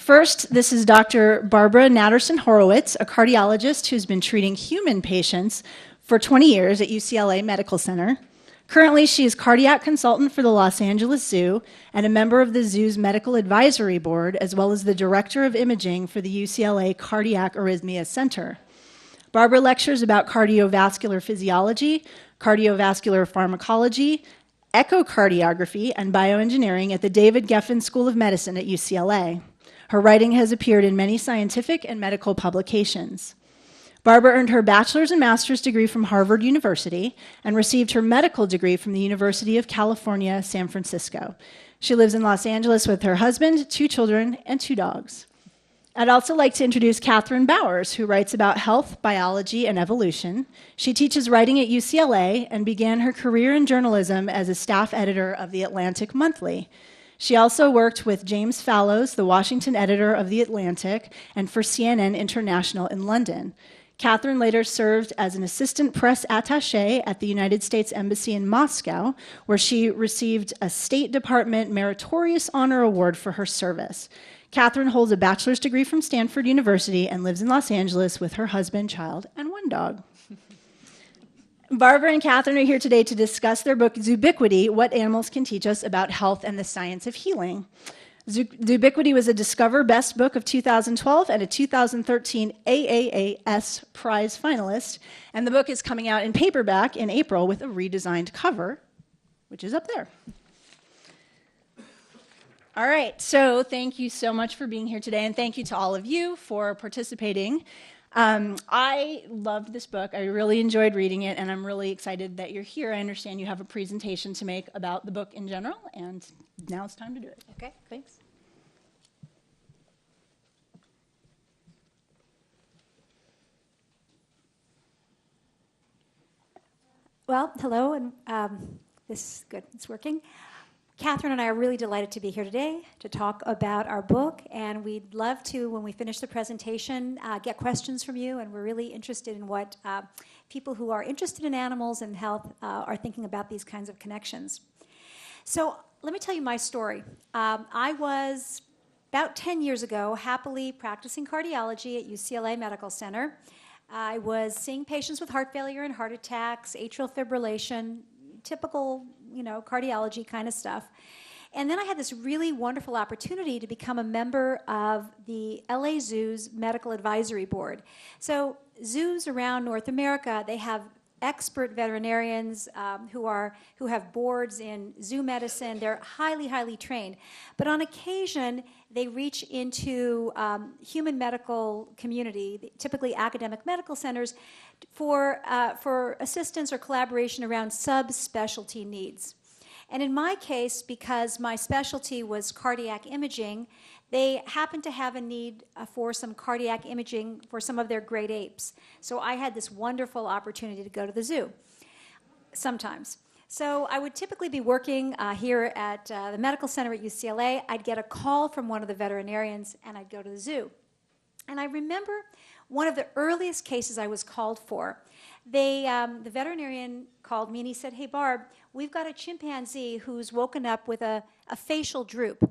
First, this is Dr. Barbara Natterson-Horowitz, a cardiologist who's been treating human patients for 20 years at UCLA Medical Center. Currently, she is cardiac consultant for the Los Angeles Zoo and a member of the zoo's medical advisory board, as well as the director of imaging for the UCLA Cardiac Arrhythmia Center. Barbara lectures about cardiovascular physiology, cardiovascular pharmacology, echocardiography, and bioengineering at the David Geffen School of Medicine at UCLA. Her writing has appeared in many scientific and medical publications. Barbara earned her bachelor's and master's degree from Harvard University and received her medical degree from the University of California, San Francisco. She lives in Los Angeles with her husband, 2 children, and 2 dogs. I'd also like to introduce Kathryn Bowers, who writes about health, biology, and evolution. She teaches writing at UCLA and began her career in journalism as a staff editor of The Atlantic Monthly. She also worked with James Fallows, the Washington editor of The Atlantic, and for CNN International in London. Kathryn later served as an assistant press attaché at the United States Embassy in Moscow, where she received a State Department Meritorious Honor Award for her service. Kathryn holds a bachelor's degree from Stanford University and lives in Los Angeles with her husband, child, and 1 dog. Barbara and Kathryn are here today to discuss their book, Zoobiquity, What Animals Can Teach Us About Health and the Science of Healing. Zoobiquity was a Discover Best Book of 2012 and a 2013 AAAS Prize finalist, and the book is coming out in paperback in April with a redesigned cover, which is up there. All right, so thank you so much for being here today, and thank you to all of you for participating. I loved this book. I really enjoyed reading it, and I'm really excited that you're here. I understand you have a presentation to make about the book in general, and now it's time to do it. Okay, thanks. Well, hello, and this is good. It's working. Kathryn and I are really delighted to be here today to talk about our book, and we'd love to, when we finish the presentation, get questions from you, and we're really interested in what people who are interested in animals and health are thinking about these kinds of connections. So let me tell you my story. I was, about 10 years ago, happily practicing cardiology at UCLA Medical Center. I was seeing patients with heart failure and heart attacks, atrial fibrillation, typical, cardiology kind of stuff. And then I had this really wonderful opportunity to become a member of the LA Zoo's Medical Advisory Board. So zoos around North America, they have expert veterinarians who have boards in zoo medicine. They're highly, highly trained. But on occasion, they reach into human medical community, typically academic medical centers, for assistance or collaboration around subspecialty needs. And in my case, because my specialty was cardiac imaging, they happened to have a need for some cardiac imaging for some of their great apes. So I had this wonderful opportunity to go to the zoo, sometimes. So I would typically be working here at the medical center at UCLA. I'd get a call from one of the veterinarians, and I'd go to the zoo. And I remember one of the earliest cases I was called for. The veterinarian called me, and he said, "Hey, Barb, we've got a chimpanzee who's woken up with a facial droop."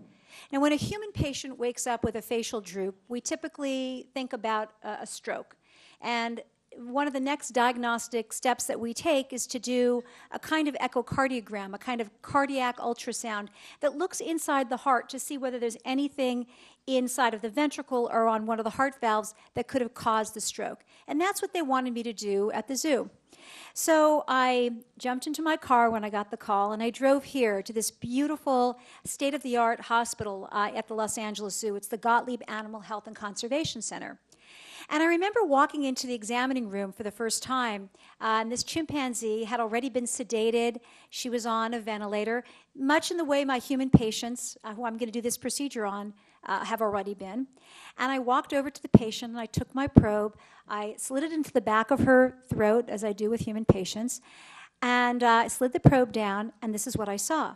Now, when a human patient wakes up with a facial droop, we typically think about a stroke. And one of the next diagnostic steps that we take is to do a kind of echocardiogram, a kind of cardiac ultrasound that looks inside the heart to see whether there's anything inside of the ventricle or on one of the heart valves that could have caused the stroke. And that's what they wanted me to do at the zoo. So I jumped into my car when I got the call, and I drove here to this beautiful state-of-the-art hospital at the Los Angeles Zoo. It's the Gottlieb Animal Health and Conservation Center. And I remember walking into the examining room for the first time, and this chimpanzee had already been sedated. She was on a ventilator, much in the way my human patients, who I'm going to do this procedure on, have already been. And I walked over to the patient, and I took my probe. I slid it into the back of her throat, as I do with human patients, and I slid the probe down, and this is what I saw.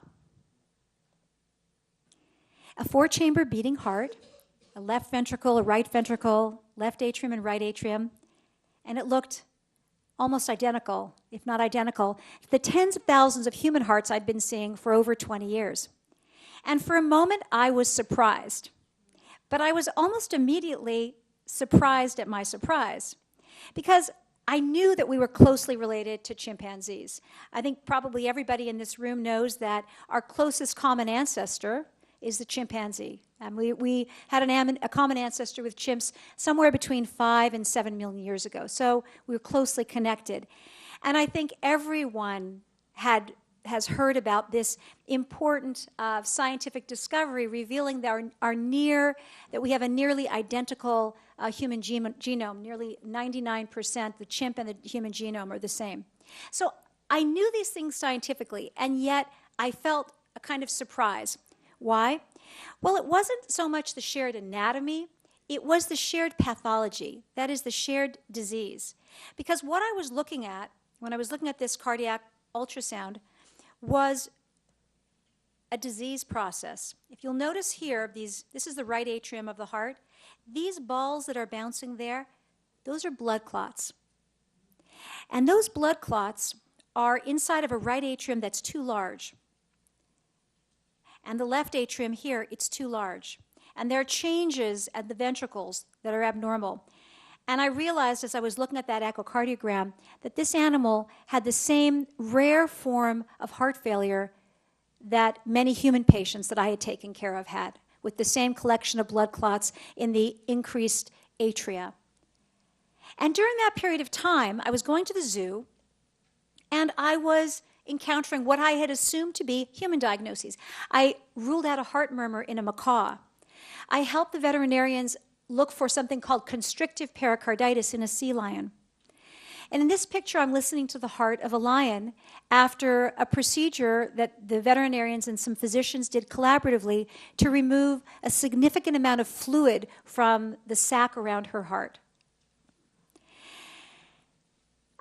A 4-chamber beating heart, a left ventricle, a right ventricle, left atrium and right atrium, and it looked almost identical, if not identical, to the tens of thousands of human hearts I'd been seeing for over 20 years. And for a moment, I was surprised. But I was almost immediately surprised at my surprise, because I knew that we were closely related to chimpanzees. I think probably everybody in this room knows that our closest common ancestor is the chimpanzee. And we had a common ancestor with chimps somewhere between 5 and 7 million years ago. So we were closely connected. And I think everyone has heard about this important scientific discovery revealing that that we have a nearly identical human genome. Nearly 99%, the chimp and the human genome are the same. So I knew these things scientifically, and yet I felt a kind of surprise. Why? Well, it wasn't so much the shared anatomy, it was the shared pathology, that is, the shared disease. Because what I was looking at, when I was looking at this cardiac ultrasound, was a disease process. If you'll notice here, this is the right atrium of the heart. These balls that are bouncing there, those are blood clots. And those blood clots are inside of a right atrium that's too large. And the left atrium here, it's too large. And there are changes at the ventricles that are abnormal. And I realized as I was looking at that echocardiogram that this animal had the same rare form of heart failure that many human patients that I had taken care of had, with the same collection of blood clots in the increased atria. And during that period of time, I was going to the zoo, and I was encountering what I had assumed to be human diagnoses. I ruled out a heart murmur in a macaw. I helped the veterinarians look for something called constrictive pericarditis in a sea lion. And in this picture, I'm listening to the heart of a lion after a procedure that the veterinarians and some physicians did collaboratively to remove a significant amount of fluid from the sac around her heart.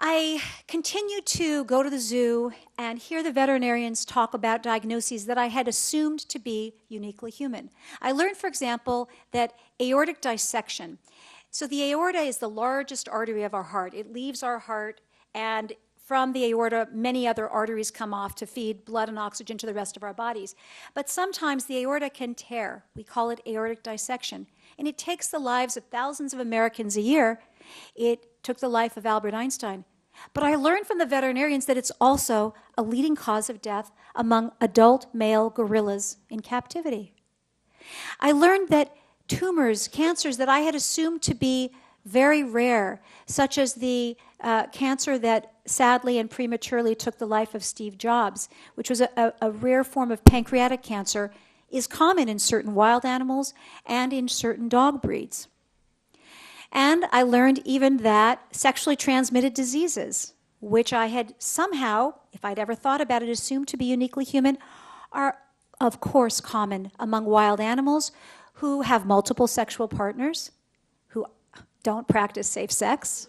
I continued to go to the zoo and hear the veterinarians talk about diagnoses that I had assumed to be uniquely human. I learned, for example, that aortic dissection. So the aorta is the largest artery of our heart. It leaves our heart, and from the aorta, many other arteries come off to feed blood and oxygen to the rest of our bodies. But sometimes the aorta can tear. We call it aortic dissection. And it takes the lives of thousands of Americans a year. It took the life of Albert Einstein. But I learned from the veterinarians that it's also a leading cause of death among adult male gorillas in captivity. I learned that tumors, cancers that I had assumed to be very rare, such as the cancer that sadly and prematurely took the life of Steve Jobs, which was a rare form of pancreatic cancer, is common in certain wild animals and in certain dog breeds. And I learned even that sexually transmitted diseases, which I had somehow, if I'd ever thought about it, assumed to be uniquely human, are of course common among wild animals who have multiple sexual partners, who don't practice safe sex.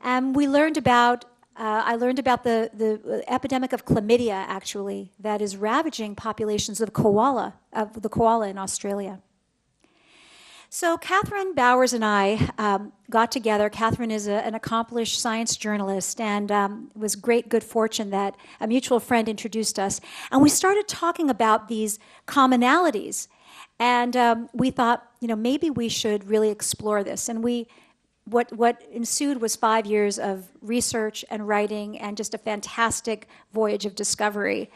And I learned about the epidemic of chlamydia, actually, that is ravaging populations of the koala in Australia. So Kathryn Bowers and I got together. Kathryn is an accomplished science journalist, and it was great good fortune that a mutual friend introduced us. And we started talking about these commonalities. And we thought, maybe we should really explore this. And what ensued was 5 years of research and writing and just a fantastic voyage of discovery.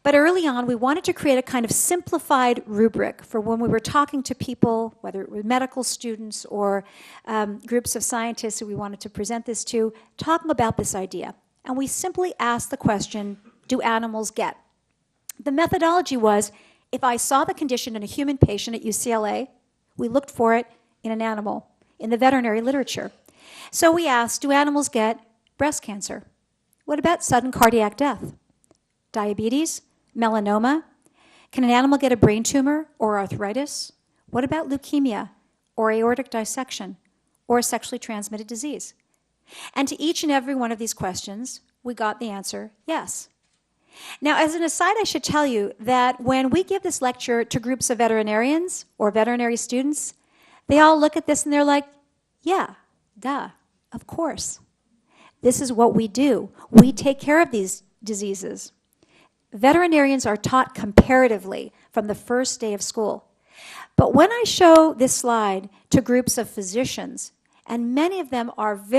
But early on, we wanted to create a kind of simplified rubric for when we were talking to people, whether it were medical students or groups of scientists who we wanted to present this to, talking about this idea. And we simply asked the question, do animals get? The methodology was, if I saw the condition in a human patient at UCLA, we looked for it in an animal, in the veterinary literature. So we asked, do animals get breast cancer? What about sudden cardiac death? Diabetes? Melanoma? Can an animal get a brain tumor or arthritis? What about leukemia or aortic dissection or a sexually transmitted disease? And to each and every one of these questions, we got the answer, yes. Now, as an aside, I should tell you that when we give this lecture to groups of veterinarians or veterinary students, they all look at this and they're like, yeah, duh, of course. This is what we do. We take care of these diseases. Veterinarians are taught comparatively from the first day of school. But when I show this slide to groups of physicians, and many of them are very